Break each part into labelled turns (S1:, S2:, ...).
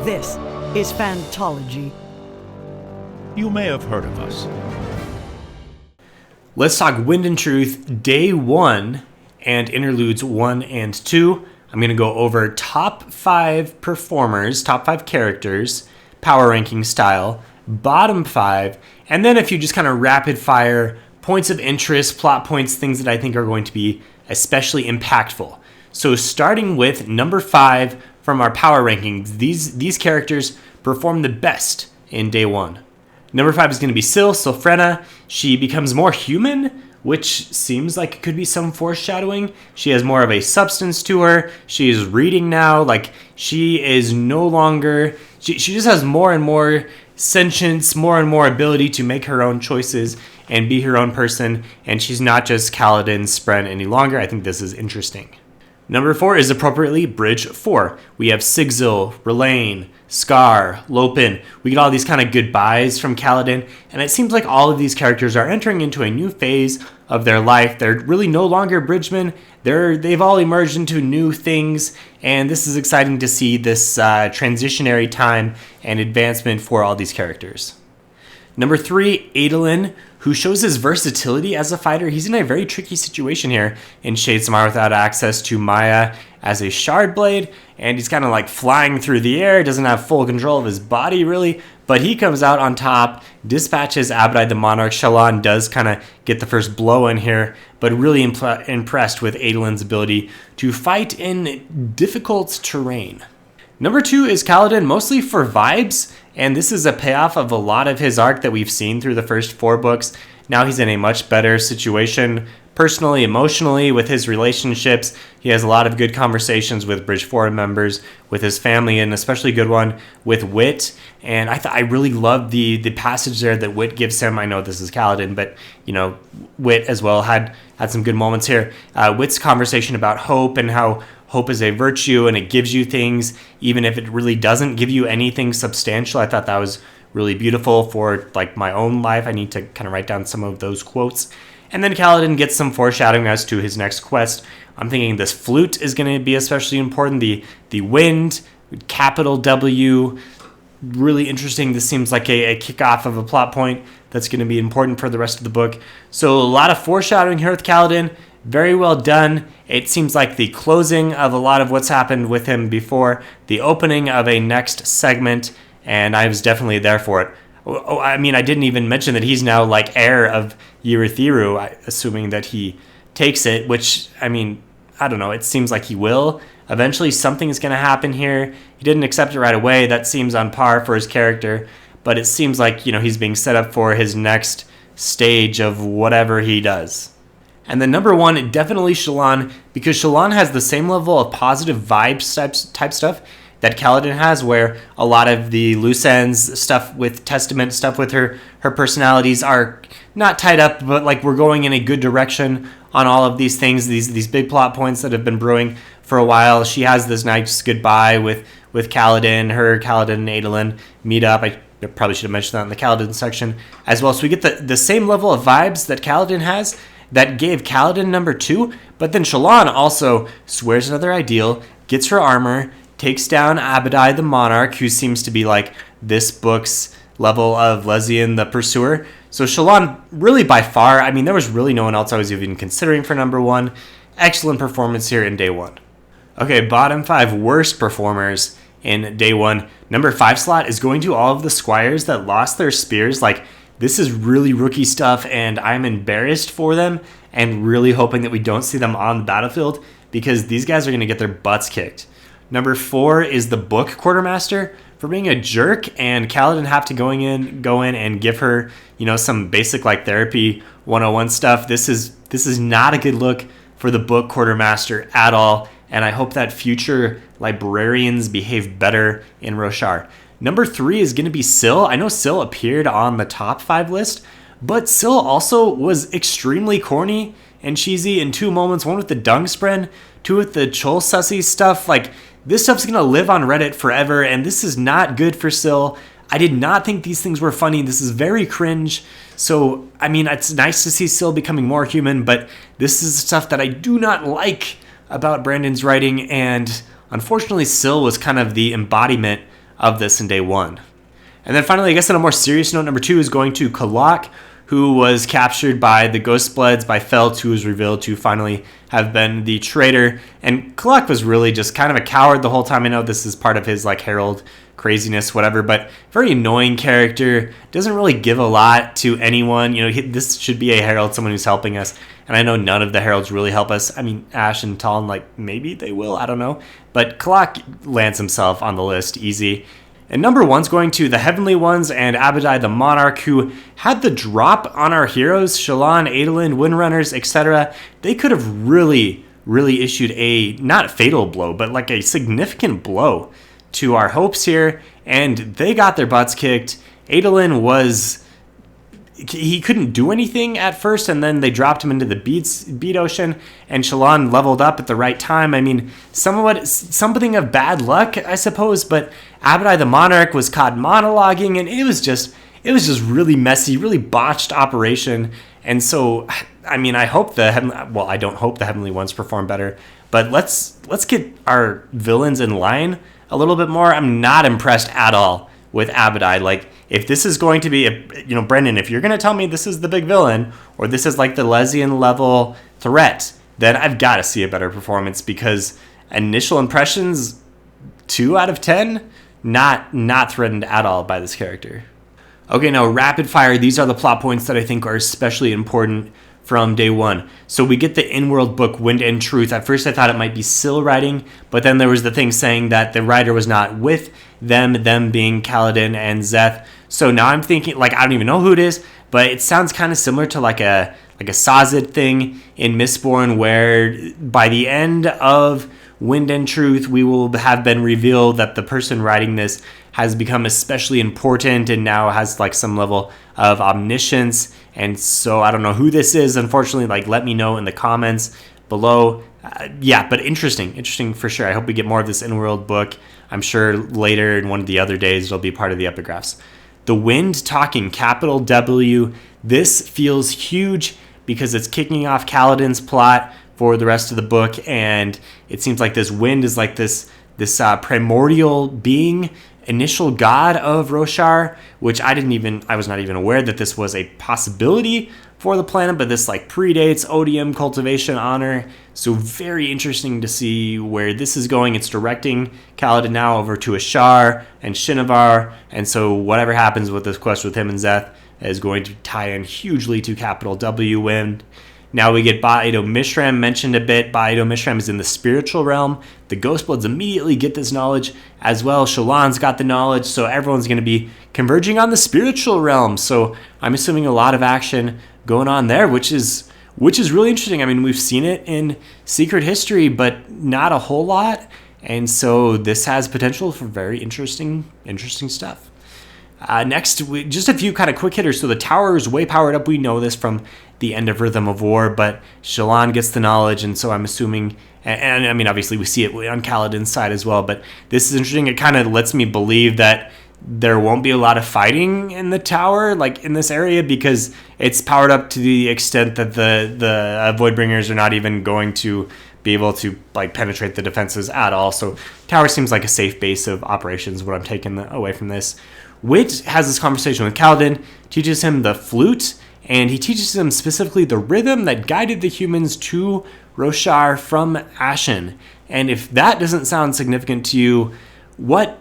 S1: This is Fantology.
S2: You may have heard of us.
S3: Let's talk Wind and Truth Day 1 and Interludes 1 and 2. I'm going to go over top 5 performers, top 5 characters, power ranking style, bottom 5, and then if you just kind of rapid fire points of interest, plot points, things that I think are going to be especially impactful. So starting with number 5 from our power rankings, these characters perform the best in Day 1. Number 5 is going to be Sylphrena. She becomes more human, which seems like it could be some foreshadowing. She has more of a substance to her. She is reading now. Like, she is no longer... She just has more and more sentience, more and more ability to make her own choices and be her own person. And she's not just Kaladin Spren any longer. I think this is interesting. Number 4 is appropriately Bridge 4. We have Sigzil, Relaine, Scar, Lopin. We get all these kind of goodbyes from Kaladin, and it seems like all of these characters are entering into a new phase of their life. They're really no longer bridgemen. They've all emerged into new things, and this is exciting to see this transitionary time and advancement for all these characters. Number 3, Adolin, who shows his versatility as a fighter. He's in a very tricky situation here in Shadesmar without access to Maya as a shard blade, and he's kind of like flying through the air, doesn't have full control of his body really, but he comes out on top, dispatches Abadai the Monarch. Shallan does kind of get the first blow in here, but really impressed with Adolin's ability to fight in difficult terrain. Number 2 is Kaladin, mostly for vibes, and this is a payoff of a lot of his arc that we've seen through the first 4 books. Now he's in a much better situation, personally, emotionally, with his relationships. He has a lot of good conversations with Bridge 4 members, with his family, and especially a good one with Wit. And I really love the passage there that Wit gives him. I know this is Kaladin, but Wit as well had some good moments here. Wit's conversation about hope and how hope is a virtue and it gives you things even if it really doesn't give you anything substantial. I thought that was really beautiful for like my own life. I need to kind of write down some of those quotes. And then Kaladin gets some foreshadowing as to his next quest. I'm thinking this flute is going to be especially important. The wind, capital W, really interesting. This seems like a kickoff of a plot point that's going to be important for the rest of the book. So a lot of foreshadowing here with Kaladin. Very well done. It seems like the closing of a lot of what's happened with him before, the opening of a next segment, and I was definitely there for it. I mean, I didn't even mention that he's now like heir of Urithiru, assuming that he takes it, which, I mean, I don't know. It seems like he will. Eventually something is going to happen here. He didn't accept it right away. That seems on par for his character, but it seems like, he's being set up for his next stage of whatever he does. And then number 1, definitely Shallan, because Shallan has the same level of positive vibes type stuff that Kaladin has, where a lot of the loose ends, stuff with Testament, stuff with her personalities are not tied up, but like we're going in a good direction on all of these things, these big plot points that have been brewing for a while. She has this nice goodbye with Kaladin, Kaladin and Adolin meet up. I probably should have mentioned that in the Kaladin section as well. So we get the same level of vibes that Kaladin has, that gave Kaladin number 2, but then Shallan also swears another ideal, gets her armor, takes down Abadai the Monarch, who seems to be like this book's level of Lezian the Pursuer. So Shallan, really by far, I mean, there was really no one else I was even considering for number 1. Excellent performance here in Day 1. Okay, bottom 5 worst performers in Day 1. Number 5 slot is going to all of the squires that lost their spears. Like, this is really rookie stuff, and I'm embarrassed for them and really hoping that we don't see them on the battlefield because these guys are going to get their butts kicked. Number 4 is the book quartermaster for being a jerk, and Kaladin have to go in and give her, some basic like therapy 101 stuff. This is not a good look for the book quartermaster at all, and I hope that future librarians behave better in Roshar. Number 3 is going to be Syl. I know Syl appeared on the top 5 list, but Syl also was extremely corny and cheesy in 2 moments. One with the Dung Spren, 2 with the Chol Sussy stuff. Like, this stuff's going to live on Reddit forever, and this is not good for Syl. I did not think these things were funny. This is very cringe. So, I mean, it's nice to see Syl becoming more human, but this is stuff that I do not like about Brandon's writing, and unfortunately Syl was kind of the embodiment of this in day 1. And then finally, I guess on a more serious note, number 2 is going to Kalak, who was captured by the Ghostbloods by Felt, who was revealed to finally have been the traitor. And Kalak was really just kind of a coward the whole time. I know this is part of his like Herald craziness, whatever, but very annoying character. Doesn't really give a lot to anyone. You know, this should be a Herald, someone who's helping us. And I know none of the Heralds really help us. I mean, Ash and Talon, like, maybe they will. I don't know. But Kalak lands himself on the list easy. And number 1's going to the Heavenly Ones and Abadai the Monarch, who had the drop on our heroes, Shallan, Adolin, Windrunners, etc. They could have really issued a, not fatal blow, but like a significant blow to our hopes here. And they got their butts kicked. Adolin he couldn't do anything at first, and then they dropped him into the beat ocean, and Shallan leveled up at the right time. I mean, something of bad luck, I suppose, but Abadai the Monarch was caught monologuing, and it was just really messy, really botched operation. And so, I mean, I don't hope the Heavenly Ones perform better, but let's get our villains in line a little bit more. I'm not impressed at all with Abadai. Like, if this is going to be, Brendan, if you're going to tell me this is the big villain, or this is like the Lesian level threat, then I've got to see a better performance, because initial impressions, 2 out of 10, not threatened at all by this character. Okay, now rapid fire. These are the plot points that I think are especially important from day 1. So we get the in-world book, Wind and Truth. At first I thought it might be Syl writing, but then there was the thing saying that the writer was not with them being Kaladin and Szeth. So now I'm thinking, like, I don't even know who it is, but it sounds kind of similar to like a Sazed thing in Mistborn, where by the end of Wind and Truth, we will have been revealed that the person writing this has become especially important and now has like some level of omniscience. And so I don't know who this is, unfortunately. Like, let me know in the comments below. But interesting for sure. I hope we get more of this in-world book. I'm sure later in one of the other days it'll be part of the epigraphs. The Wind talking, capital W. This feels huge because it's kicking off Kaladin's plot for the rest of the book, and it seems like this Wind is like this primordial being, initial god of Roshar, which I was not even aware that this was a possibility for the planet, but this like predates odium cultivation honor. So very interesting to see where this is going. It's directing Kaladin now over to Ashar and Shinovar, and so whatever happens with this quest with him and Szeth is going to tie in hugely to capital W Wind. Now we get Ba-Edo Mishram mentioned a bit. Ba-Edo Mishram is in the spiritual realm. The Ghostbloods immediately get this knowledge as well. Shallan's got the knowledge, so everyone's going to be converging on the spiritual realm. So I'm assuming a lot of action going on there, which is really interesting. I mean, we've seen it in Secret History, but not a whole lot. And so this has potential for very interesting stuff. Next, just a few kind of quick hitters. So the tower is way powered up. We know this from the end of Rhythm of War, but Shallan gets the knowledge, and so I'm assuming, and I mean, obviously we see it on Kaladin's side as well, but this is interesting. It kind of lets me believe that there won't be a lot of fighting in the tower, like in this area, because it's powered up to the extent that the Voidbringers are not even going to be able to like penetrate the defenses at all. So tower seems like a safe base of operations, what I'm taking away from this. Wit has this conversation with Kaladin, teaches him the flute, and he teaches him specifically the rhythm that guided the humans to Roshar from Ashen. And if that doesn't sound significant to you, what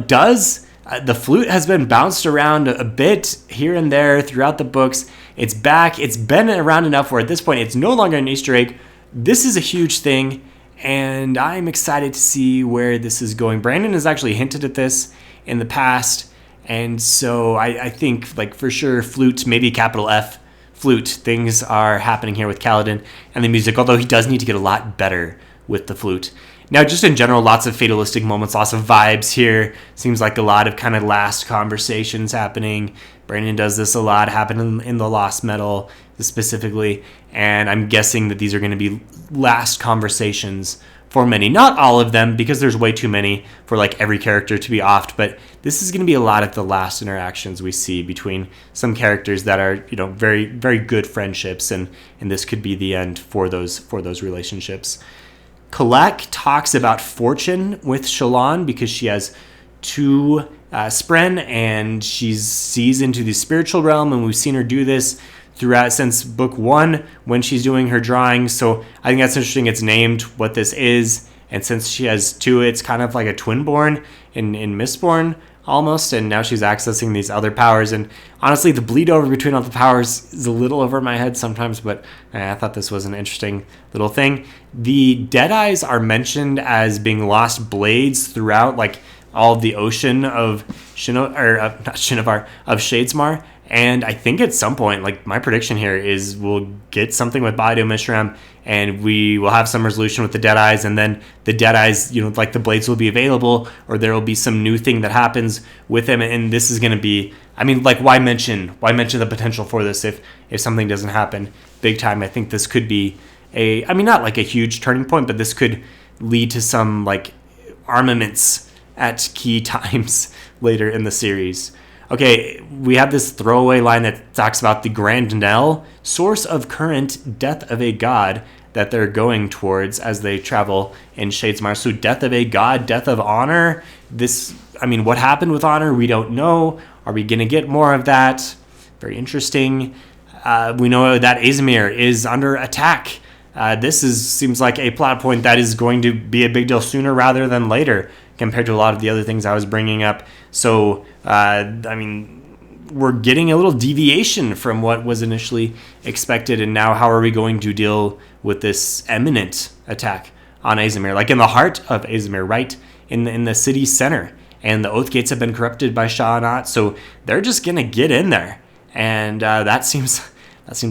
S3: does? The flute has been bounced around a bit here and there throughout the books. It's back. It's been around enough where at this point it's no longer an Easter egg. This is a huge thing, and I'm excited to see where this is going. Brandon has actually hinted at this in the past. And so I think, like, for sure, flute, maybe capital F, flute, things are happening here with Kaladin and the music, although he does need to get a lot better with the flute. Now, just in general, lots of fatalistic moments, lots of vibes here. Seems like a lot of kind of last conversations happening. Brandon does this a lot, happening in the Lost Metal specifically. And I'm guessing that these are going to be last conversations for many. Not all of them, because there's way too many for like every character to be offed, but this is going to be a lot of the last interactions we see between some characters that are, very, very good friendships, and this could be the end for those relationships. Kalak talks about fortune with Shallan because she has to Spren, and she sees into the spiritual realm, and we've seen her do this throughout since book 1 when she's doing her drawings. So I think that's interesting. It's named what this is, and since she has 2, it's kind of like a twin-born in Mistborn almost, and now she's accessing these other powers. And honestly, the bleed over between all the powers is a little over my head sometimes, but I thought this was an interesting little thing. The Deadeyes are mentioned as being lost blades throughout, like, all of the ocean of not Shinovar, of Shadesmar. And I think at some point, like, my prediction here is we'll get something with Baidu Mishram, and we will have some resolution with the Deadeyes, and then the Deadeyes, like, the blades will be available, or there will be some new thing that happens with them. And this is going to be, I mean, like, why mention the potential for this if something doesn't happen big time? I think this could be not like a huge turning point, but this could lead to some, like, armaments at key times later in the series. Okay, we have this throwaway line that talks about the Grand Knell, source of current, death of a god, that they're going towards as they travel in Shadesmar. So death of a god, death of honor. What happened with honor? We don't know. Are we going to get more of that? Very interesting. We know that Azimir is under attack. This seems like a plot point that is going to be a big deal sooner rather than later compared to a lot of the other things I was bringing up. So, we're getting a little deviation from what was initially expected, and now how are we going to deal with this imminent attack on Azimir? Like, in the heart of Azimir, right in the city center, and the Oath Gates have been corrupted by Shah-Anat, so they're just gonna get in there, and that seems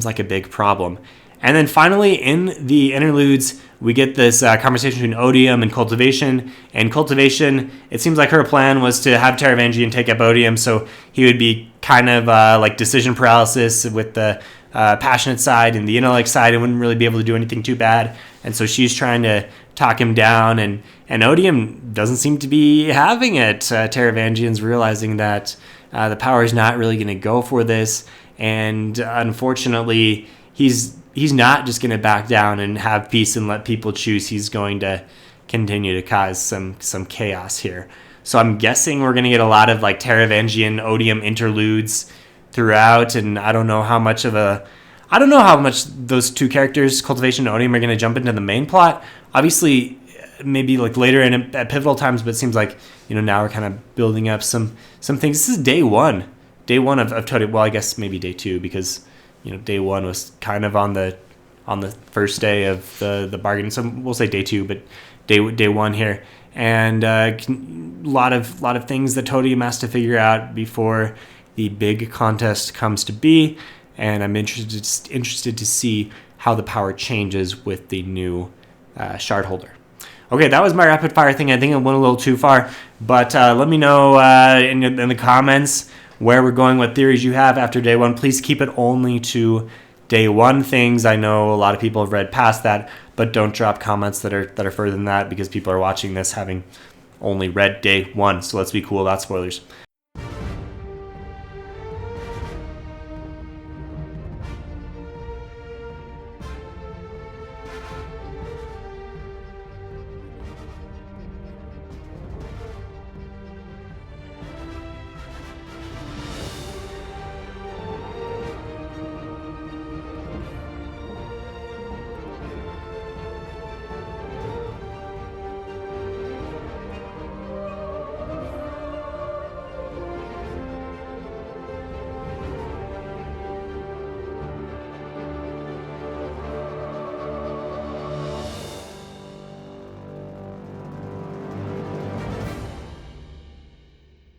S3: like a big problem. And then finally, in the interludes, we get this conversation between Odium and Cultivation. And Cultivation, it seems like her plan was to have Taravangian take up Odium, so he would be kind of like decision paralysis with the passionate side and the intellect side, and wouldn't really be able to do anything too bad. And so she's trying to talk him down, and Odium doesn't seem to be having it. Taravangian's realizing that the power is not really going to go for this, and unfortunately, he's not just going to back down and have peace and let people choose. He's going to continue to cause some chaos here. So I'm guessing we're going to get a lot of like Taravangian Odium interludes throughout, and I don't know how much those two characters, Cultivation and Odium, are going to jump into the main plot. Obviously, maybe like later at pivotal times, but it seems like now we're kind of building up some things. This is day one of Toad. Well, I guess maybe day 2, because day 1 was kind of on the first day of the bargain. So we'll say day 2, but day 1 here, and a lot of things that Todium has to figure out before the big contest comes to be. And I'm interested to see how the power changes with the new shard holder. Okay, that was my rapid fire thing. I think I went a little too far, but let me know in the comments where we're going, what theories you have after day 1. Please keep it only to day 1 things. I know a lot of people have read past that, but don't drop comments that are further than that, because people are watching this having only read day 1. So let's be cool about spoilers.